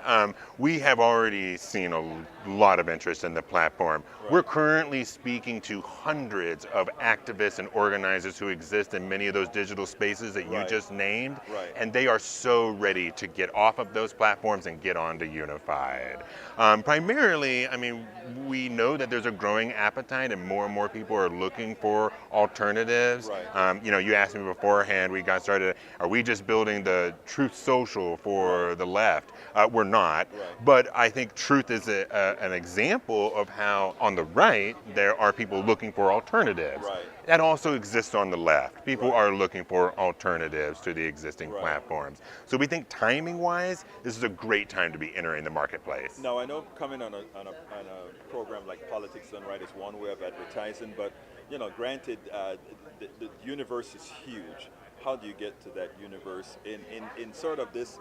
G: We have already seen a lot of interest in the platform.
A: Right.
G: We're currently speaking to hundreds of activists and organizers who exist in many of those digital spaces that you
A: Right.
G: just named,
A: Right.
G: and they are so ready to get off of those platforms and get onto Unified. Primarily, I mean, we know that there's a growing appetite and more people are looking for alternatives.
A: Right.
G: You asked me beforehand, we got started, are we just building the Truth Social for the left? We're not,
A: Right.
G: but I think Truth is an example of how on the right there are people looking for alternatives.
A: Right.
G: That also exists on the left. People
A: Right.
G: are looking for alternatives to the existing
A: Right.
G: platforms. So we think timing-wise, this is a great time to be entering the marketplace.
A: Now, I know coming on a program like Politics Done Right is one way of advertising, but granted, the universe is huge. How do you get to that universe in sort of this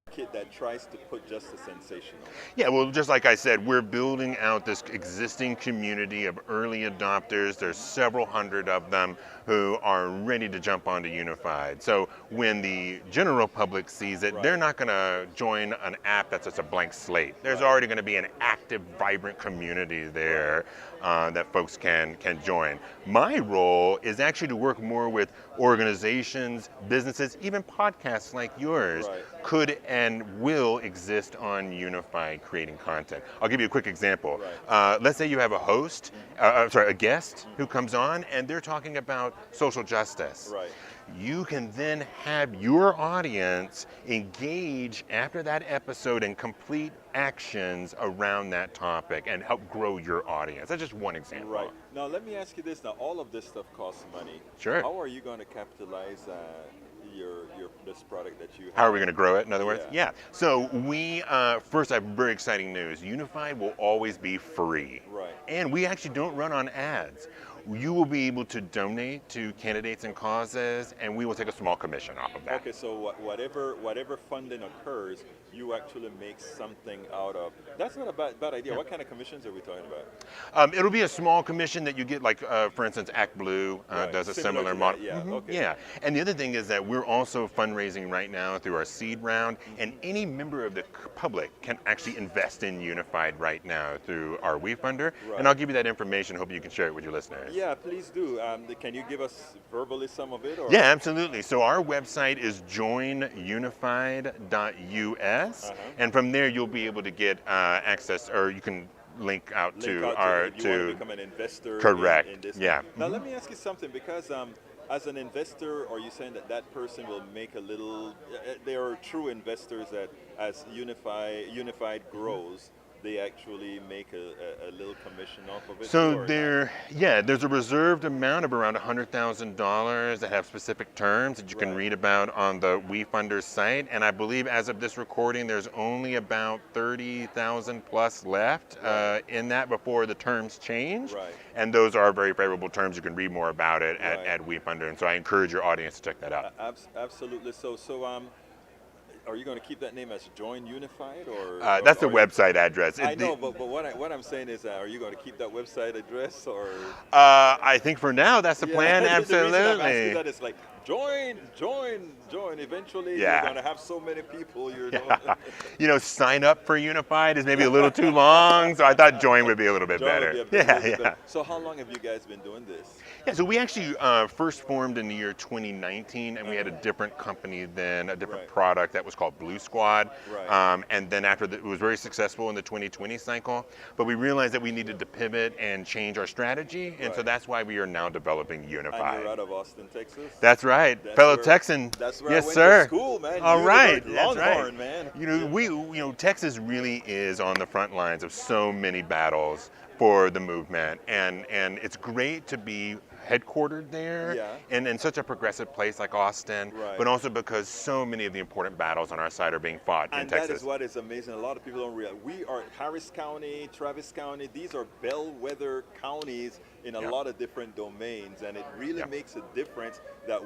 A: kid that tries to put just the sensational?
G: Yeah, well, just like I said, we're building out this existing community of early adopters. There's several hundred of them who are ready to jump onto Unified. So when the general public sees it,
A: Right.
G: they're not going to join an app that's just a blank slate. There's
A: Right.
G: already going to be an active, vibrant community there that folks can join. My role is actually to work more with organizations, businesses, even podcasts like yours
A: Right.
G: could and will exist on Unified creating content. I'll give you a quick example.
A: Right.
G: Let's say you have a host, a guest who comes on and they're talking about social justice.
A: Right.
G: You can then have your audience engage after that episode in complete actions around that topic and help grow your audience. That's just one example.
A: Right. Now, let me ask you this. Now, all of this stuff costs money.
G: Sure.
A: How are you going to capitalize this product that you have?
G: How are we going to grow it, in other words?
A: Yeah.
G: So we, first I have very exciting news. Unified will always be free.
A: Right.
G: And we actually don't run on ads. You will be able to donate to candidates and causes, and we will take a small commission off of that.
A: Okay, so whatever funding occurs, you actually make something out of. That's not a bad idea.
G: Yeah.
A: What kind of commissions are we talking about?
G: It'll be a small commission that you get, like for instance, Act Blue
A: Right.
G: does a
A: Similar
G: similar
A: to
G: model.
A: that, yeah,
G: Mhm,
A: okay.
G: Yeah, and the other thing is that we're also fundraising right now through our seed round, and any member of the public can actually invest in Unified right now through our WeFunder.
A: Right.
G: And I'll give you that information. Hope you can share it with your listeners.
A: Yeah, please do. Can you give us verbally some of it? Or?
G: Yeah, absolutely. So our website is joinunified.us, and from there you'll be able to get access, or you can link out
A: Link
G: to
A: out
G: our
A: if you want to become an investor.
G: Correct.
A: In this.
G: Yeah.
A: Now let me ask you something, because as an investor, are you saying that person will make a little? There are true investors that, as Unified grows, they actually make a little commission off of it?
G: So
A: or
G: there's a reserved amount of around $100,000 that have specific terms that you can
A: Right.
G: read about on the WeFunder site. And I believe as of this recording, there's only about 30,000 plus left in that before the terms change.
A: Right.
G: And those are very favorable terms. You can read more about it
A: Right.
G: at WeFunder. And so I encourage your audience to check that out.
A: Absolutely. So are you going to keep that name as Join Unified, or?
G: That's the
A: or
G: website address.
A: I know, but what I'm saying is, are you going to keep that website address, or?
G: I think for now that's the plan.
A: The reason I'm asking
G: Absolutely.
A: that is like join. Eventually,
G: Yeah.
A: you're going to have so many people.
G: Sign up for Unified is maybe a little too long, so I thought join would be a little bit
A: Join
G: better.
A: would be a little bit
G: Yeah.
A: better. So how long have you guys been doing this?
G: Yeah, so we actually first formed in the year 2019, and we had a different company then, a different
A: Right.
G: product that was called Blue Squad.
A: Right.
G: And then after it was very successful in the 2020 cycle, but we realized that we needed to pivot and change our strategy, and so
A: Right.
G: that's why we are now developing
A: And
G: Unified.
A: you're out of Austin, Texas?
G: That's right,
A: That's
G: fellow
A: where-
G: Texan.
A: That's where
G: yes,
A: I went
G: sir.
A: to school, man.
G: All right,
A: Univers-
G: that's right.
A: Longhorn, man.
G: Texas really is on the front lines of so many battles for the movement, and it's great to be headquartered there
A: Yeah.
G: and in such a progressive place like Austin,
A: Right.
G: but also because so many of the important battles on our side are being fought in
A: And
G: Texas.
A: that is what is amazing. A lot of people don't realize. We are Harris County, Travis County. These are bellwether counties in a
G: Yeah.
A: lot of different domains, and it really
G: Yeah.
A: makes a difference that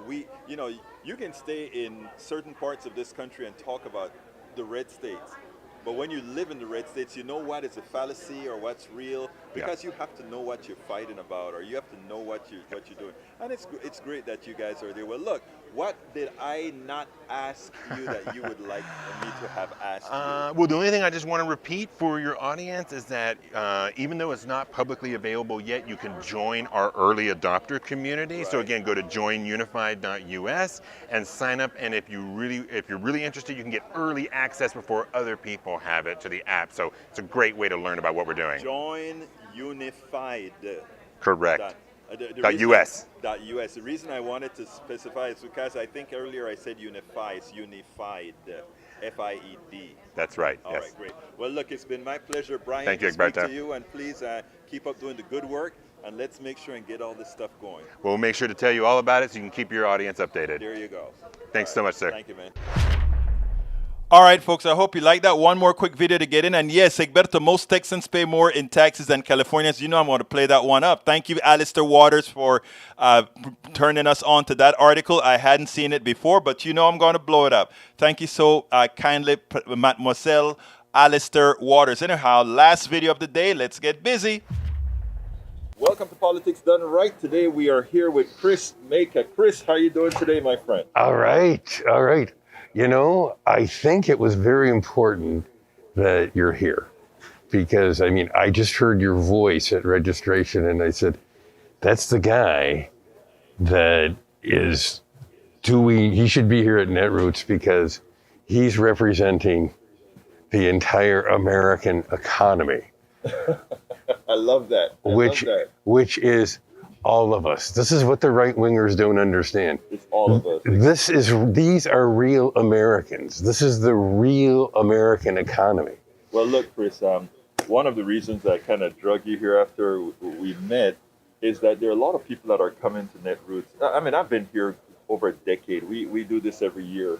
A: you can stay in certain parts of this country and talk about the red states, But when you live in the red states, you know what is a fallacy or what's real, because you have to know what you're fighting about, or you have to know what you're doing. And it's great that you guys are there. Well, look, what did I not ask you that you would like me to have asked you?
G: Well, the only thing I just want to repeat for your audience is that even though it's not publicly available yet, you can join our early adopter community. Right. So again, go to joinunified.us and sign up. And if you're really interested, you can get early access before other people have it to the app. So it's a great way to learn about what we're doing.
A: Join Unified.
G: Correct.
A: .us. The reason I wanted to specify is because I think earlier I said unify. It's unified. FIED.
G: That's right.
A: All
G: yes.
A: right, great. Well, look, it's been my pleasure, Brian.
G: Thank you,
A: to speak
G: Egberto.
A: to you, and please keep up doing the good work, and let's make sure and get all this stuff going.
G: We'll make sure to tell you all about it so you can keep your audience updated.
A: There you go.
G: Thanks so much, sir.
A: Thank you, man. All right, folks, I hope you like that. One more quick video to get in. And yes, Egberto, most Texans pay more in taxes than Californians. You know I'm going to play that one up. Thank you, Alistair Waters, for turning us on to that article. I hadn't seen it before, but you know I'm going to blow it up. Thank you so kindly, Mademoiselle Alistair Waters. Anyhow, last video of the day. Let's get busy. Welcome to Politics Done Right. Today we are here with Chris Maka. Chris, how are you doing today, my friend?
H: All right. You know, I think it was very important that you're here because, I mean, I just heard your voice at registration and I said, that's the guy that is he should be here at Netroots because he's representing the entire American economy.
A: I love that.
H: Which is all of us. This is what the right-wingers don't understand.
A: It's all of us.
H: These are real Americans. This is the real American economy.
A: Well, look, Chris, one of the reasons I kind of drug you here after we met is that there are a lot of people that are coming to Netroots. I mean, I've been here over a decade. We do this every year.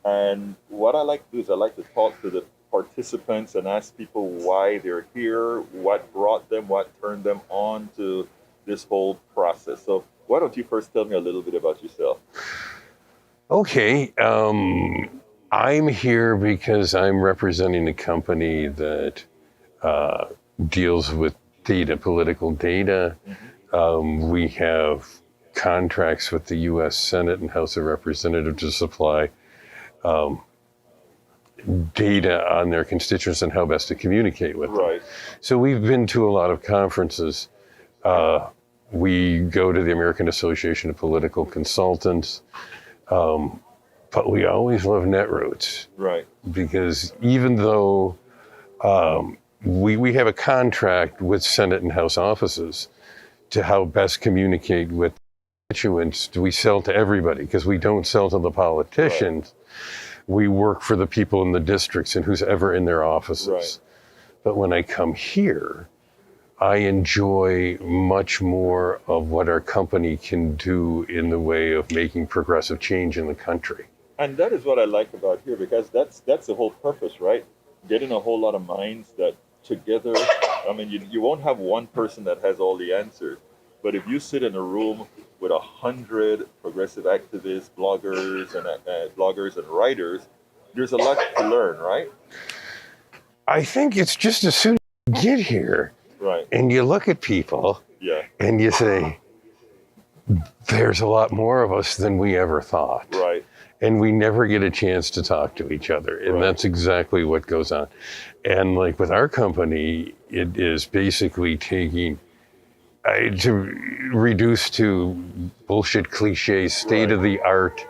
A: And what I like to do is I like to talk to the participants and ask people why they're here, what brought them, what turned them on to this whole process. So why don't you first tell me a little bit about yourself?
H: Okay. I'm here because I'm representing a company that deals with data, political data. Mm-hmm. We have contracts with the U.S. Senate and House of Representatives to supply data on their constituents and how best to communicate with them.
A: Right.
H: So we've been to a lot of conferences. We go to the American Association of Political Consultants, but we always love Netroots.
A: Right.
H: Because even though we have a contract with Senate and House offices to how best communicate with constituents, we sell to everybody because we don't sell to the politicians. Right. We work for the people in the districts and who's ever in their offices.
A: Right.
H: But when I come here, I enjoy much more of what our company can do in the way of making progressive change in the country.
A: And that is what I like about here, because that's the whole purpose, right? Getting a whole lot of minds that together, I mean, you won't have one person that has all the answers, but if you sit in a room with 100 progressive activists, bloggers and writers, there's a lot to learn, right?
H: I think it's just as soon as you get here,
A: right,
H: and you look at people,
A: yeah,
H: and you say, there's a lot more of us than we ever thought.
A: Right.
H: And we never get a chance to talk to each other. And that's exactly what goes on. And like with our company, it is basically taking, to reduce to bullshit cliches, state-of-the-art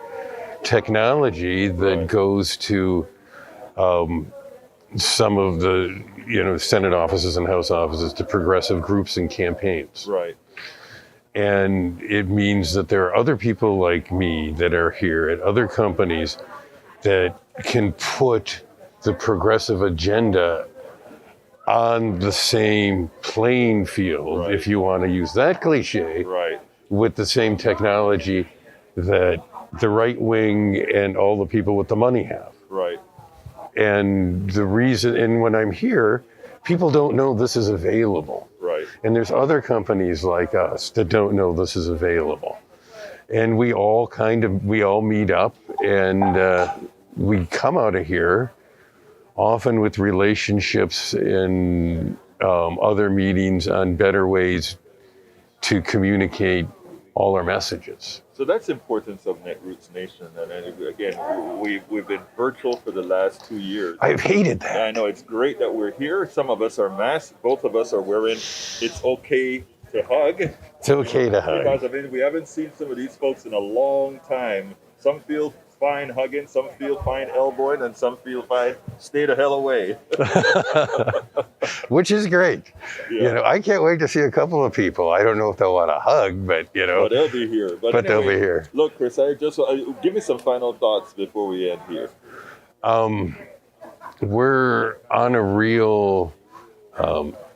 H: technology that goes to some of the, Senate offices and House offices to progressive groups and campaigns.
A: Right.
H: And it means that there are other people like me that are here at other companies that can put the progressive agenda on the same playing field, if you want to use that cliche, with the same technology that the right wing and all the people with the money have.
A: Right.
H: And the reason, and when I'm here, people don't know this is available.
A: Right.
H: And there's other companies like us that don't know this is available. And we all meet up and we come out of here often with relationships in other meetings on better ways to communicate all our messages.
A: So that's the importance of Netroots Nation. And again, we've been virtual for the last 2 years.
H: I've hated that.
A: I know it's great that we're here. Some of us are masked. Both of us are wearing. It's okay to hug.
H: It's okay to hug.
A: Because I mean, we haven't seen some of these folks in a long time. Some feel fine hugging, some feel fine elbowing, and some feel fine stay the hell away.
H: Which is great.
A: Yeah.
H: You know, I can't wait to see a couple of people. I don't know if they'll want to hug, but you know.
A: But they'll be here. But anyway,
H: they'll be here.
A: Look, Chris, I just give me some final thoughts before we end here.
H: We're on a real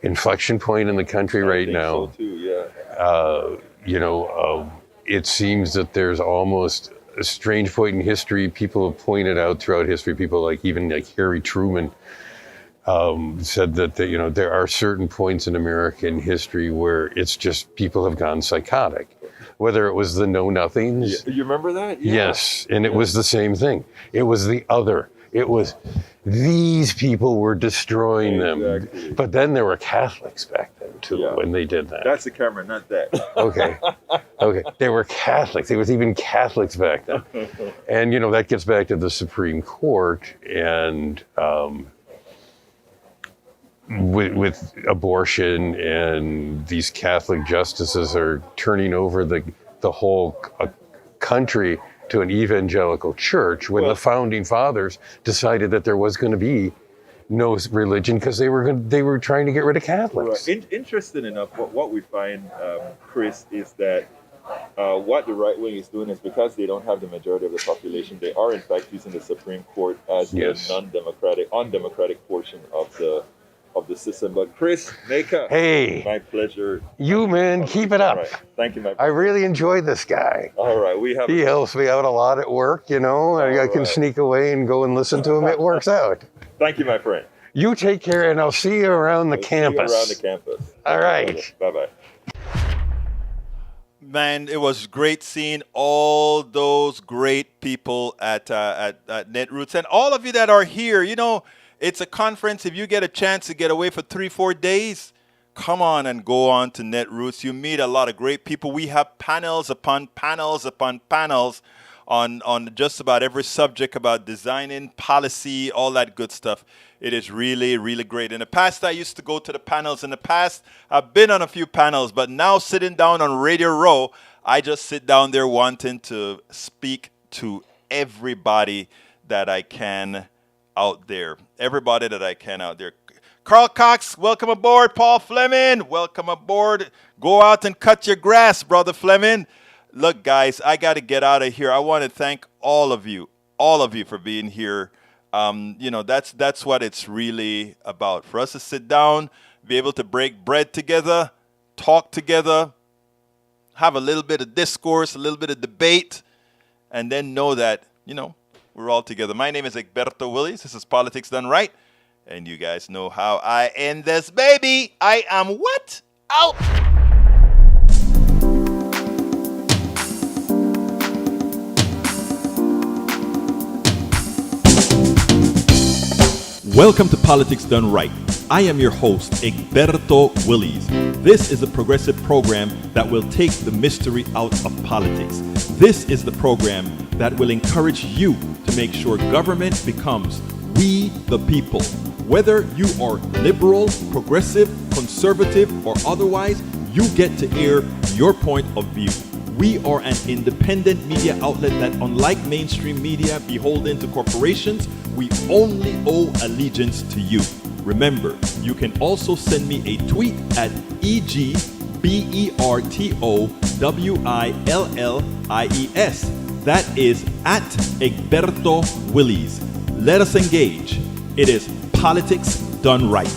H: inflection point in the country right now.
A: So too, yeah.
H: It seems that there's almost a strange point in history. People have pointed out throughout history, people like Harry Truman said that there are certain points in American history where it's just people have gone psychotic. Whether it was the know-nothings.
A: You remember that? Yeah.
H: Yes, and it was the same thing. It was the other. It was these people were destroying them. But then there were Catholics back then too when they did that.
A: That's the camera, not that.
H: Okay. There were Catholics. There was even Catholics back then. And that gets back to the Supreme Court and with abortion, and these Catholic justices are turning over the whole country to an evangelical church when the founding fathers decided that there was going to be no religion because they were trying to get rid of Catholics.
A: Right. Interesting enough, what we find, Chris, is that what the right wing is doing is because they don't have the majority of the population, they are in fact using the Supreme Court as the undemocratic portion of the system. But Chris Maka,
H: hey,
A: my pleasure.
H: You man, keep it up.
A: Right. Thank you, my friend.
H: I really enjoyed this guy.
A: All right,
H: he helps me out a lot at work. I can sneak away and go and listen to him. It works out.
A: Thank you, my friend.
H: You take care, and I'll see you around the campus.
A: See you around the campus.
H: All right.
A: Bye-bye. Man, it was great seeing all those great people at Netroots, and all of you that are here. It's a conference. If you get a chance to get away for 3-4 days, come on and go on to Netroots. You meet a lot of great people. We have panels upon panels upon panels on just about every subject about designing, policy, all that good stuff. It is really, really great. In the past, I used to go to the panels. In the past, I've been on a few panels, but now sitting down on Radio Row, I just sit down there wanting to speak to everybody that I can out there. Everybody that I can out there. Carl Cox, welcome aboard. Paul Fleming, welcome aboard. Go out and cut your grass, Brother Fleming. Look, guys, I got to get out of here. I want to thank all of you for being here. That's what it's really about. For us to sit down, be able to break bread together, talk together, have a little bit of discourse, a little bit of debate, and then know that, we're all together. My name is Egberto Willies. This is Politics Done Right. And you guys know how I end this, baby. I am what? Out. Welcome to Politics Done Right. I am your host, Egberto Willies. This is a progressive program that will take the mystery out of politics. This is the program that will encourage you to make sure government becomes we the people. Whether you are liberal, progressive, conservative, or otherwise, you get to air your point of view. We are an independent media outlet that, unlike mainstream media beholden to corporations, we only owe allegiance to you. Remember, you can also send me a tweet at EGBERTOWILLIES. That is at Egberto Willies. Let us engage. It is Politics Done Right.